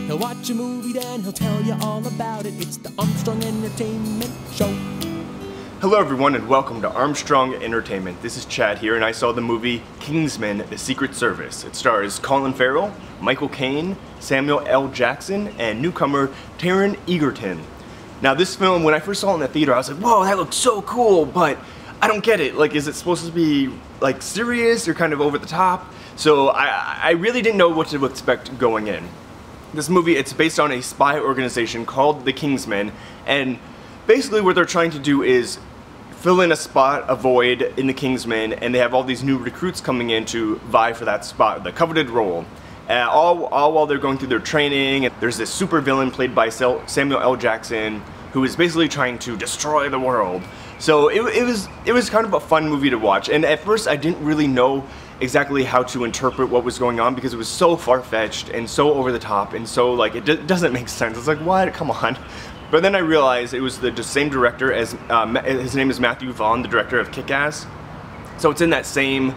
He'll watch a movie, then he'll tell you all about it. It's the Armstrong Entertainment Show. Hello everyone and welcome to Armstrong Entertainment. This is Chad here and I saw the movie Kingsman: The Secret Service. It stars Colin Farrell, Michael Caine, Samuel L. Jackson, and newcomer Taron Egerton. Now this film, when I first saw it in the theater, I was like, whoa, that looks so cool, but I don't get it. Like, is it supposed to be like serious or kind of over the top? So I really didn't know what to expect going in. This movie, it's based on a spy organization called the Kingsmen, and basically what they're trying to do is fill in a spot, a void in the Kingsmen, and they have all these new recruits coming in to vie for that spot, the coveted role. All while they're going through their training. There's this super villain played by Samuel L. Jackson who is basically trying to destroy the world. So it was kind of a fun movie to watch, and at first I didn't really know exactly how to interpret what was going on because it was so far-fetched and so over the top and so like it doesn't make sense. It's like, what? Come on. But then I realized it was the same director as, his name is Matthew Vaughn, the director of Kick-Ass. So it's in that same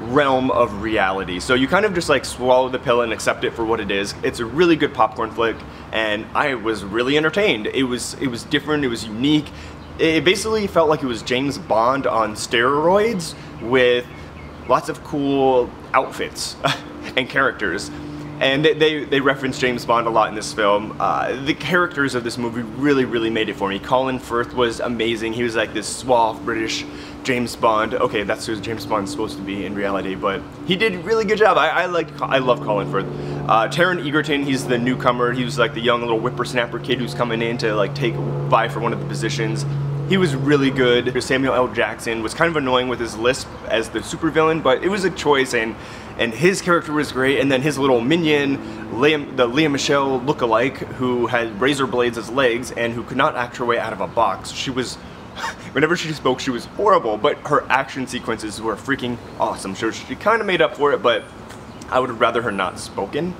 realm of reality. So you kind of just like swallow the pill and accept it for what it is. It's a really good popcorn flick and I was really entertained. It was different, it was unique. It basically felt like it was James Bond on steroids with lots of cool outfits and characters. And they reference James Bond a lot in this film. The characters of this movie really made it for me. Colin Firth was amazing. He was like this suave British James Bond. Okay, that's who James Bond's supposed to be in reality, but he did a really good job. I love Colin Firth. Taron Egerton, he's the newcomer. He was like the young little whippersnapper kid who's coming in to like vie for one of the positions. He was really good. Samuel L. Jackson was kind of annoying with his lisp as the supervillain, but it was a choice, and his character was great. And then his little minion, the Lea Michele look-alike, who had razor blades as legs and who could not act her way out of a box. She was, whenever she spoke, she was horrible, but her action sequences were freaking awesome. So she kind of made up for it, but I would have rather her not spoken.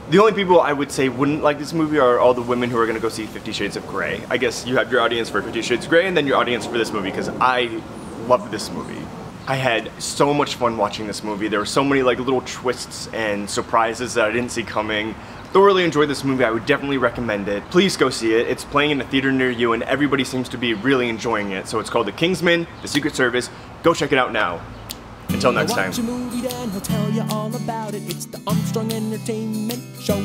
The only people I would say wouldn't like this movie are all the women who are going to go see 50 Shades of Grey. I guess you have your audience for 50 Shades of Grey and then your audience for this movie, because I loved this movie. I had so much fun watching this movie. There were so many like little twists and surprises that I didn't see coming. Thoroughly enjoyed this movie. I would definitely recommend it. Please go see it. It's playing in a theater near you and everybody seems to be really enjoying it. So it's called The Kingsman: The Secret Service. Go check it out now. Until next time. He'll watch a movie, then he'll tell you all about it. It's the Armstrong Entertainment Show.